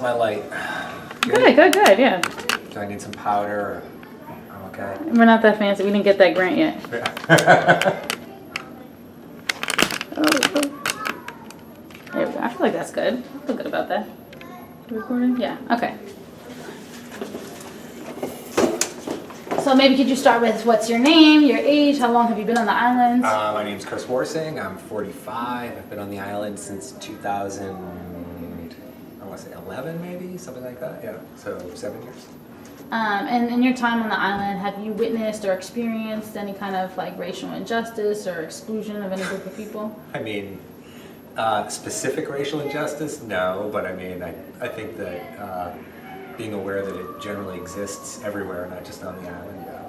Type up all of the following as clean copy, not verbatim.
my light? Good, yeah. Do I need some powder? Or I'm okay. We're not that fancy. We didn't get that grant yet. Oh. There we go. I feel like that's good. I feel good about that. Recording? Yeah. Okay. So maybe could you start with what's your name, your age, how long have you been on the island? My name's Chris Worsing. I'm 45. I've been on the island since 2011 maybe, something like that. Yeah, so 7 years. And in your time on the island, have you witnessed or experienced any kind of like racial injustice or exclusion of any group of people? I mean, specific racial injustice, no, but I mean, I think that being aware that it generally exists everywhere, not just on the island, yeah.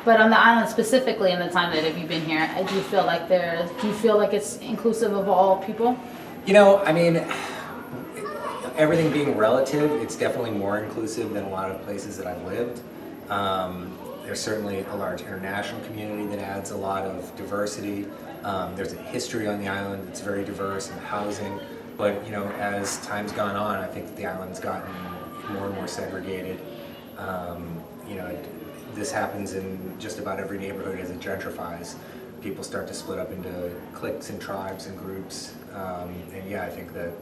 But on the island specifically, in the time that have you been here, do you feel like it's inclusive of all people? You know, I mean, everything being relative, it's definitely more inclusive than a lot of places that I've lived. There's certainly a large international community that adds a lot of diversity. There's a history on the island that's very diverse in housing. But, you know, as time's gone on, I think that the island's gotten more and more segregated. You know, this happens in just about every neighborhood as it gentrifies. People start to split up into cliques and tribes and groups. And yeah, I think that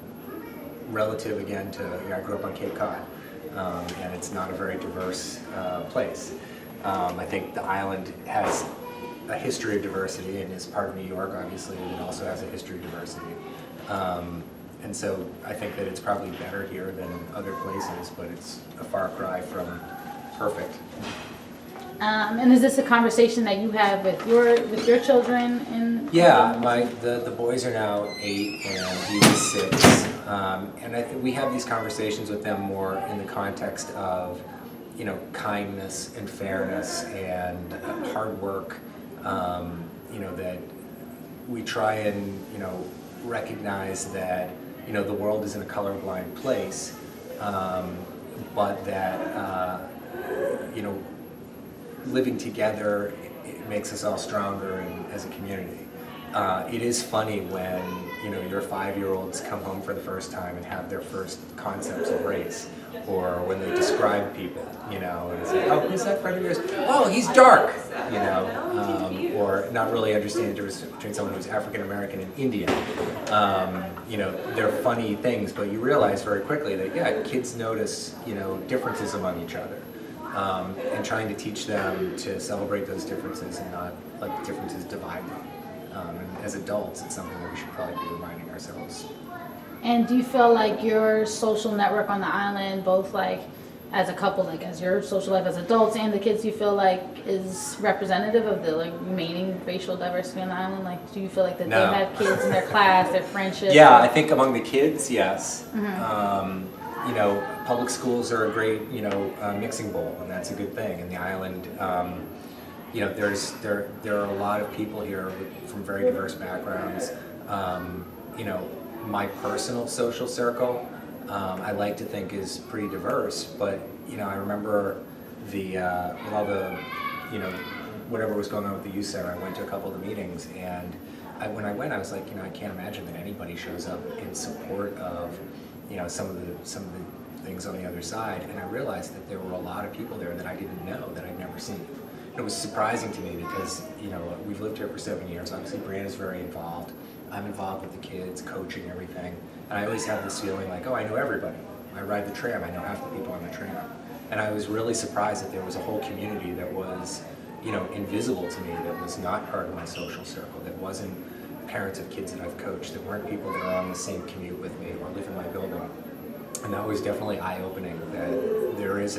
relative again to, I grew up on Cape Cod, and it's not a very diverse place. I think the island has a history of diversity and is part of New York, obviously, and it also has a history of diversity. And so I think that it's probably better here than other places, but it's a far cry from perfect. And is this a conversation that you have with your children? Yeah, the boys are now 8 and he's 6, and I think we have these conversations with them more in the context of, you know, kindness and fairness and hard work. You know, that we try and, you know, recognize that, you know, the world isn't a colorblind place, but that, you know, living together, it makes us all stronger as a community. It is funny when, you know, your 5-year-olds come home for the first time and have their first concepts of race, or when they describe people, you know, and it's like, oh, who's that friend of yours? Oh, he's dark, you know, or not really understanding the difference between someone who's African American and Indian. You know, they're funny things, but you realize very quickly that, yeah, kids notice, you know, differences among each other. And trying to teach them to celebrate those differences and not let the differences divide them. And as adults, it's something that we should probably be reminding ourselves. And do you feel like your social network on the island, both like as a couple, like as your social life as adults and the kids, you feel like is representative of the like remaining racial diversity on the island? Like, do you feel like that No. they have kids in their class, their friendships? Yeah, I think among the kids, yes. Mm-hmm. You know, public schools are a great, you know, mixing bowl, and that's a good thing. And the island, you know, there are a lot of people here from very diverse backgrounds. You know, my personal social circle, I like to think is pretty diverse, but, you know, I remember with all the, you know, whatever was going on with the youth center, I went to a couple of the meetings, and when I went, I was like, you know, I can't imagine that anybody shows up in support of, you know, some of the things on the other side, and I realized that there were a lot of people there that I didn't know, that I'd never seen. And it was surprising to me because, you know, we've lived here for 7 years. Obviously, Brianna's very involved. I'm involved with the kids, coaching, everything. And I always have this feeling like, oh, I know everybody. I ride the tram, I know half the people on the tram. And I was really surprised that there was a whole community that was, you know, invisible to me, that was not part of my social circle, that wasn't parents of kids that I've coached, that weren't people that are on the same commute with me or live in my building. And that was definitely eye-opening, that there's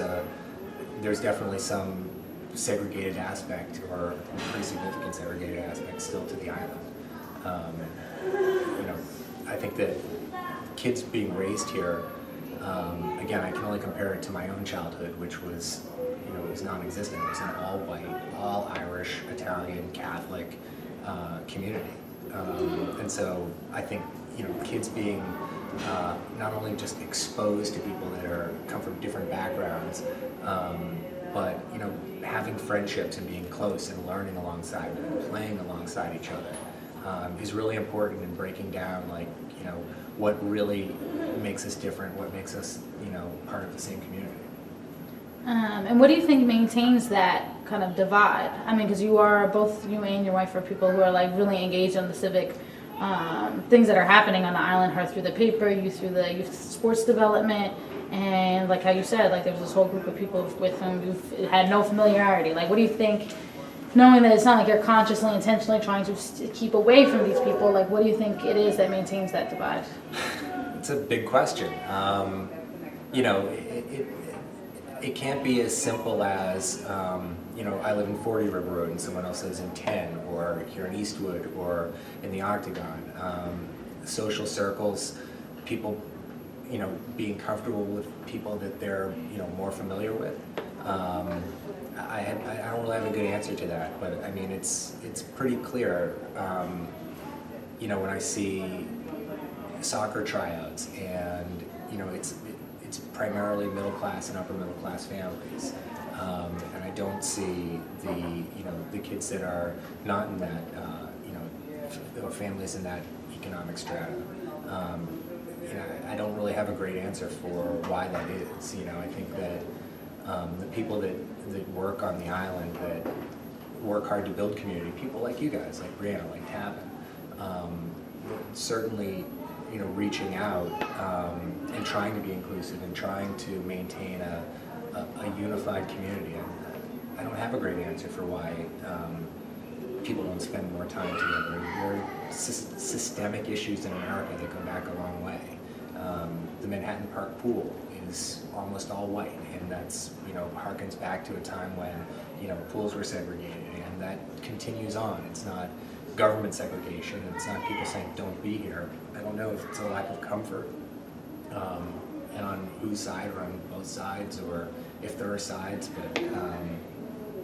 definitely some segregated aspect, or pretty significant segregated aspect still to the island. You know, I think that kids being raised here, again, I can only compare it to my own childhood, which was, you know, it was non-existent. It was an all-white, all Irish, Italian, Catholic community. And so I think, you know, kids being not only just exposed to people that come from different backgrounds, but, you know, having friendships and being close and learning alongside and playing alongside each other is really important in breaking down, like, you know, what really makes us different, what makes us, part of the same community. And what do you think maintains that kind of divide? I mean, because both you and your wife are people who are like really engaged in the civic things that are happening on the island, her through the paper, you through the youth sports development, and like how you said, like there's this whole group of people with whom you've had no familiarity. Like, what do you think, knowing that it's not like you're consciously, intentionally trying to keep away from these people, like what do you think it is that maintains that divide? It's a big question. It can't be as simple as, I live in 40 River Road and someone else lives in 10, or here in Eastwood, or in the Octagon. Social circles, people, being comfortable with people that they're, more familiar with. I don't really have a good answer to that, but I mean, it's pretty clear, when I see soccer tryouts and, it's primarily middle class and upper middle class families, and I don't see the kids that are not in that or families in that economic strata. I don't really have a great answer for why that is. I think that the people that work on the island, that work hard to build community, people like you guys, like Brianna, like Tavin, certainly reaching out and trying to be inclusive and trying to maintain a unified community. I don't have a great answer for why people don't spend more time together. There are systemic issues in America that go back a long way. The Manhattan Park pool is almost all white, and that's harkens back to a time when pools were segregated, and that continues on. It's not government segregation. It's not people saying don't be here. I don't know if it's a lack of comfort, and on whose side, or on both sides, or if there are sides. But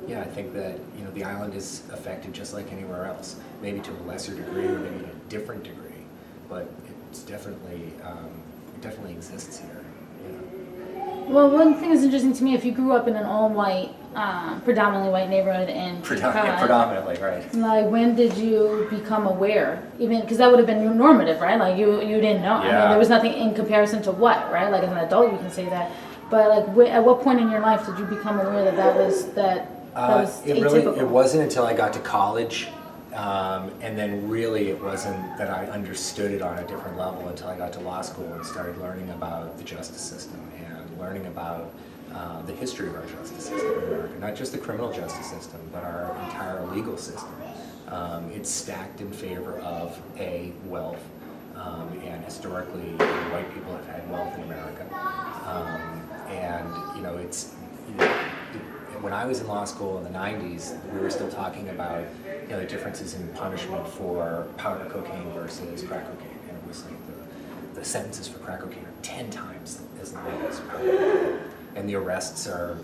I think that the island is affected just like anywhere else, maybe to a lesser degree or maybe to a different degree, but it's definitely it definitely exists here. Well, one thing that's interesting to me, if you grew up in an all-white, predominantly white neighborhood in Predominantly, right. Like, when did you become aware? Even because that would have been normative, right? Like, you didn't know. Yeah. I mean, there was nothing in comparison to what, right? Like, as an adult, you can say that. But like, at what point in your life did you become aware that was atypical? It wasn't until I got to college, and then really it wasn't that I understood it on a different level until I got to law school and started learning about the justice system and learning about the history of our justice system in America. Not just the criminal justice system, but our entire legal system. It's stacked in favor of wealth, and historically white people have had wealth in America. When I was in law school in the 90s, we were still talking about the differences in punishment for powder cocaine versus crack cocaine, and it was like the sentences for crack cocaine are 10 times as long as powder cocaine, and the arrests are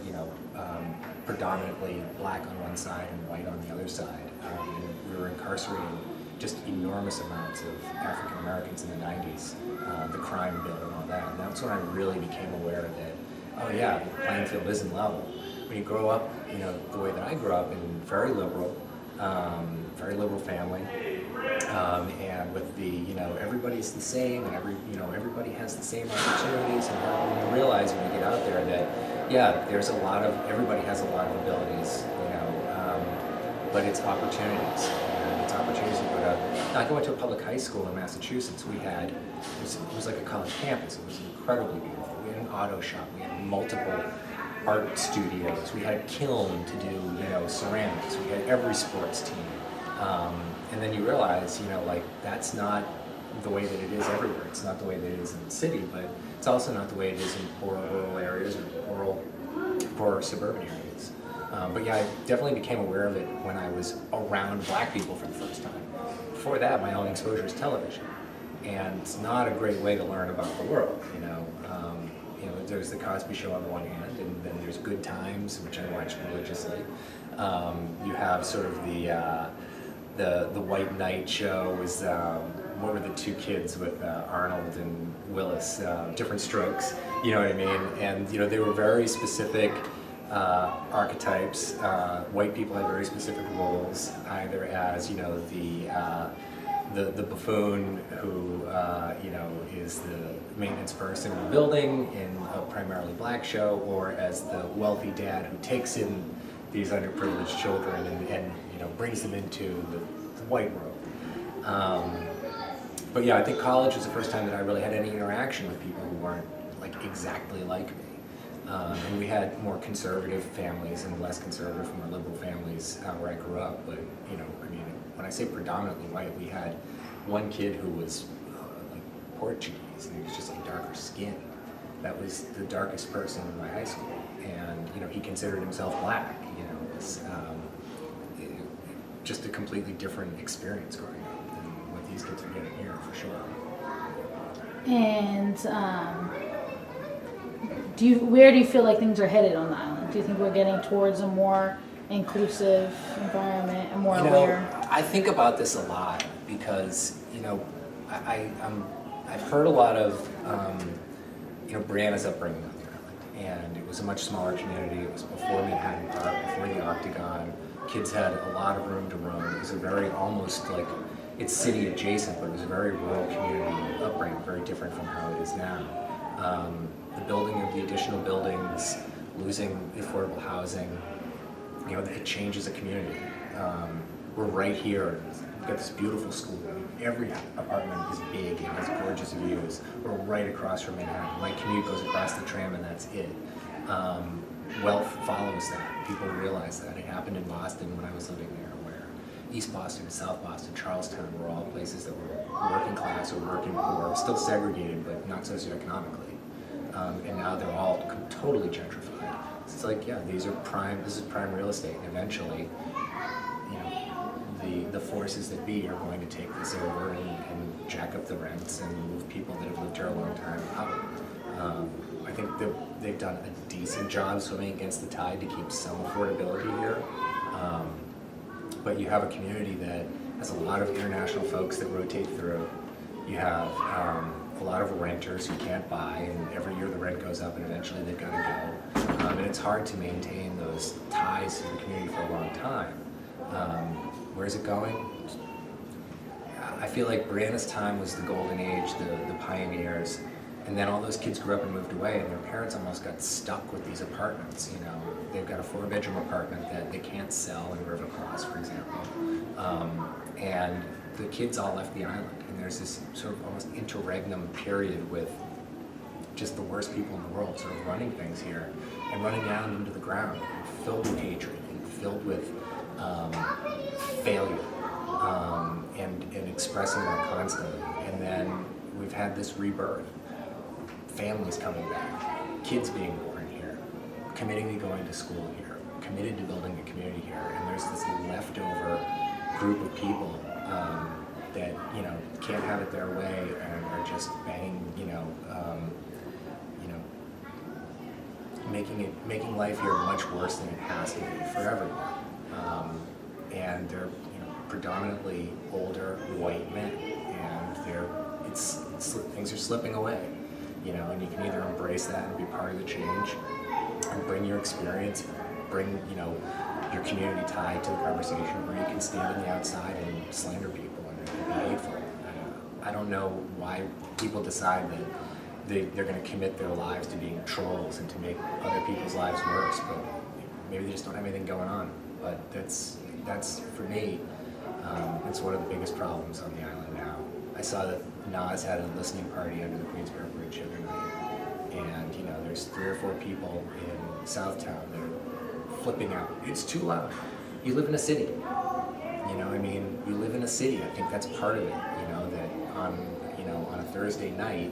predominantly black on one side and white on the other side. And we were incarcerating just enormous amounts of African Americans in the 90s, the crime bill and all that, and that's when I really became aware that, oh yeah, the playing field isn't level. When you grow up, the way that I grew up, in very liberal family, and with everybody's the same, and everybody has the same opportunities, and you realize when you get out there that, everybody has a lot of abilities, but it's opportunities. And it's opportunities to go to. I went to a public high school in Massachusetts. It was like a college campus. It was incredibly beautiful. We had an auto shop. We had multiple art studios. We had a kiln to do, ceramics. We had every sports team. And then you realize, that's not the way that it is everywhere. It's not the way that it is in the city, but it's also not the way it is in poor rural areas or poor suburban areas. I definitely became aware of it when I was around black people for the first time. Before that, my only exposure is television. And it's not a great way to learn about the world, There's the Cosby Show on the one hand, and then there's Good Times, which I watch religiously. You have sort of the White Knight show was, what were the two kids with Arnold and Willis, Different Strokes, you know what I mean? And they were very specific archetypes. White people had very specific roles, either as the buffoon who you know, is the maintenance person in the building in a primarily black show, or as the wealthy dad who takes in these underprivileged children and you know, brings them into the white world. But yeah, I think college was the first time that I really had any interaction with people who weren't like exactly like me. And we had more conservative families and less conservative, more liberal families where I grew up. But you know, I mean, when I say predominantly white, we had one kid who was like Portuguese, and he was just like darker skin. That was the darkest person in my high school, and you know, he considered himself black. You know, it was just a completely different experience growing up than what these kids are getting here, for sure. And where do you feel like things are headed on the island? Do you think we're getting towards a more inclusive environment and more aware? I think about this a lot because, you know, I've heard a lot of, you know, Brianna's upbringing on the island, and it was a much smaller community. It was before Manhattan Park, before the Octagon. Kids had a lot of room to roam. It was a very, almost like, it's city adjacent, but it was a very rural community upbringing, very different from how it is now. The building of the additional buildings, losing affordable housing, you know, it changes a community. We're right here. We've got this beautiful school. Every apartment is big and has gorgeous views. We're right across from Manhattan. My commute goes across the tram and that's it. Wealth follows that. People realize that. It happened in Boston when I was living there, where East Boston, South Boston, Charlestown were all places that were working class or working poor, still segregated, but not socioeconomically. And now they're all totally gentrified. It's like, yeah, this is prime real estate, and eventually, you know, the forces that be are going to take this over and jack up the rents and move people that have lived here a long time out. I think they've done a decent job swimming against the tide to keep some affordability here. But you have a community that has a lot of international folks that rotate through. You have a lot of renters who can't buy, and every year the rent goes up and eventually they've got to go. And it's hard to maintain those ties to the community for a long time. Where is it going? I feel like Brianna's time was the golden age, the pioneers, and then all those kids grew up and moved away, and their parents almost got stuck with these apartments. You know, they've got a 4-bedroom apartment that they can't sell in River Cross, for example, and the kids all left the island, and there's this sort of almost interregnum period with just the worst people in the world sort of running things here and running down into the ground, filled with hatred and filled with failure, and expressing that constantly. And then we've had this rebirth, families coming back, kids being born here, committing to going to school here, committed to building a community here, and there's this leftover group of people that, you know, can't have it their way and are just banging, making life here much worse than it has to be for everyone. And they're, you know, predominantly older white men, and things are slipping away, you know, and you can either embrace that and be part of the change, and bring your experience, bring, you know, your community tied to the conversation, or you can stand on the outside and slander people and be hateful. I don't know why people decide that they're going to commit their lives to being trolls and to make other people's lives worse, but maybe they just don't have anything going on. But that's for me, it's one of the biggest problems on the island now. I saw that Nas had a listening party under the Queensboro Bridge the other night, and you know, there's 3 or 4 people in Southtown that are flipping out. It's too loud. You live in a city. You know, I mean, you live in a city. I think that's part of it. You know, that on a Thursday night,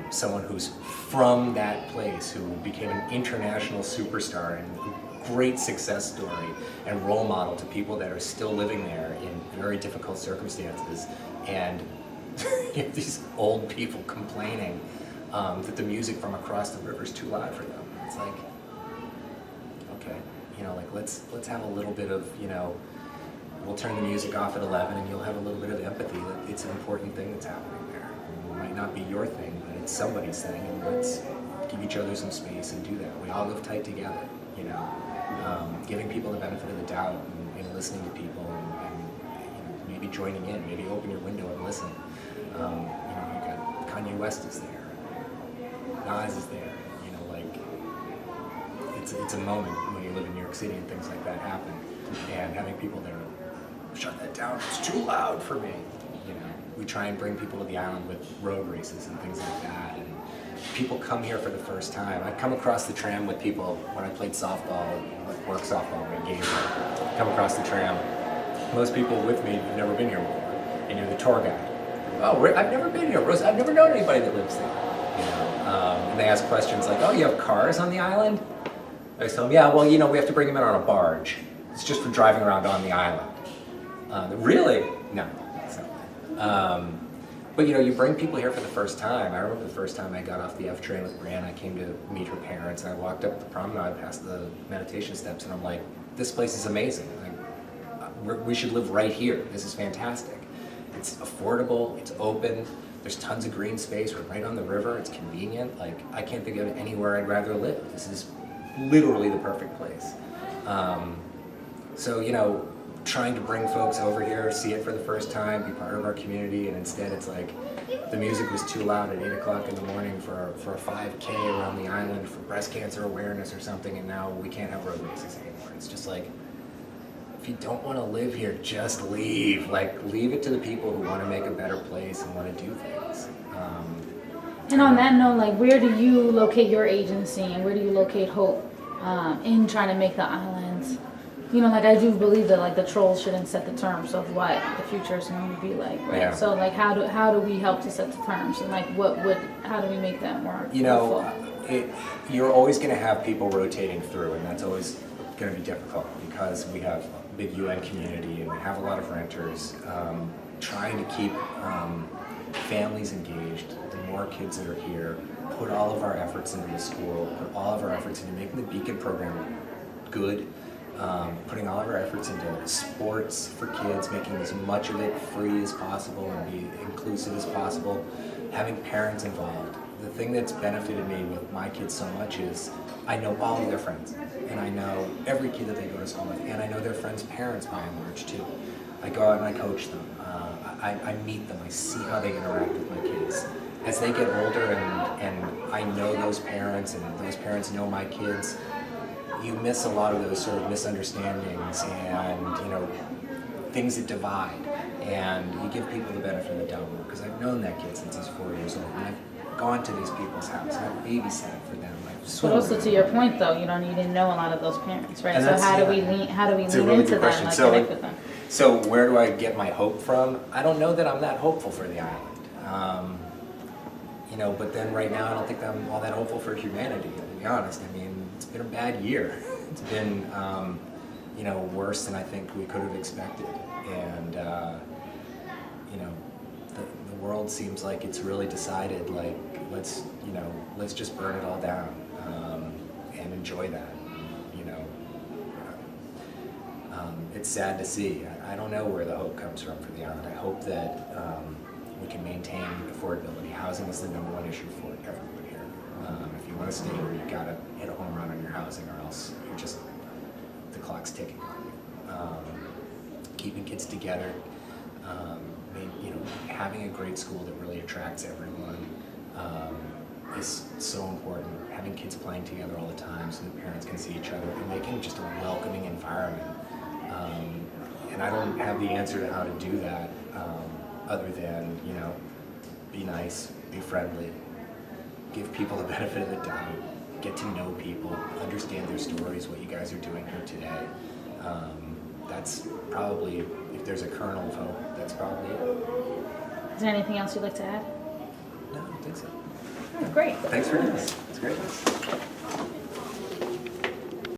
someone who's from that place, who became an international superstar and great success story and role model to people that are still living there in very difficult circumstances, and you have these old people complaining that the music from across the river is too loud for them. It's like, okay, you know, like let's have a little bit of, you know, we'll turn the music off at 11 and you'll have a little bit of empathy that it's an important thing that's happening there. It might not be your thing, but it's somebody's thing, and let's give each other some space and do that. We all live tight together, you know, giving people the benefit of the doubt and listening to people and you know, maybe joining in, maybe open your window and listen. You know, you got Kanye West is there, Nas is there. You know, like it's a moment when you live in New York City and things like that happen, and having people there, shut that down. It's too loud for me. You know, we try and bring people to the island with road races and things like that, and people come here for the first time. I come across the tram with people when I played softball, like work softball in games. Come across the tram. Most people with me have never been here before, and you're the tour guide. Oh, I've never been here, Rose. I've never known anybody that lives there. You know, and they ask questions like, "Oh, you have cars on the island?" I tell them, "Yeah, well, you know, we have to bring them in on a barge. It's just for driving around on the island." Really? No. So, but you know, you bring people here for the first time. I remember the first time I got off the F train with Brianna. I came to meet her parents, and I walked up the promenade past the meditation steps, and I'm like, "This place is amazing. Like, we should live right here. This is fantastic. It's affordable. It's open. There's tons of green space. We're right on the river. It's convenient. Like, I can't think of anywhere I'd rather live. This is literally the perfect place." So you know, trying to bring folks over here, see it for the first time, be part of our community, and instead it's like the music was too loud at 8 o'clock in the morning for a 5K around the island for breast cancer awareness or something, and now we can't have road races anymore. It's just like, if you don't want to live here, just leave. Like, leave it to the people who want to make a better place and want to do things. And on that note, like, where do you locate your agency, and where do you locate Hope in trying to make the islands? You know, like, I do believe that, like, the trolls shouldn't set the terms of what the future is going to be like, right? Yeah. So, like, how do we help to set the terms, and like, how do we make that more? You know, you're always going to have people rotating through, and that's always going to be difficult because we have a big UN community and we have a lot of renters. Trying to keep families engaged, the more kids that are here, put all of our efforts into the school, put all of our efforts into making the Beacon program good, putting all of our efforts into sports for kids, making as much of it free as possible and be inclusive as possible, having parents involved. The thing that's benefited me with my kids so much is I know all of their friends, and I know every kid that they go to school with, and I know their friends' parents by and large too. I go out and I coach them. I meet them. I see how they interact with my kids. As they get older and I know those parents and those parents know my kids, you miss a lot of those sort of misunderstandings and, you know, things that divide. And you give people the benefit of the doubt more, because I've known that kid since he's 4 years old. And I've gone to these people's house and I've babysat for them. But also, to your point, though, you don't even know a lot of those parents, right? And So how do yeah. we lean It's a really into good them, question. like, So, connect with them? So where do I get my hope from? I don't know that I'm that hopeful for the island. You know, but then right now I don't think I'm all that hopeful for humanity, to be honest. I mean, it's been a bad year. It's been, you know, worse than I think we could have expected. And, you know, the world seems like it's really decided, like, let's just burn it all down and enjoy that, you know. It's sad to see. I don't know where the hope comes from for the island. I hope that we can maintain affordability. Housing is the #1 issue for everyone here. If you want to stay here, you've got to hit a home run on your housing, or else the clock's ticking on you. Keeping kids together, you know, having a great school that really attracts everyone is so important. Having kids playing together all the time so the parents can see each other, and making just a welcoming environment. And I don't have the answer to how to do that other than, you know, be nice, be friendly, give people the benefit of the doubt, get to know people, understand their stories, what you guys are doing here today. That's probably, if there's a kernel of hope, that's probably it. Is there anything else you'd like to add? No, I don't think so. Oh, great. Thanks for doing this. It's great.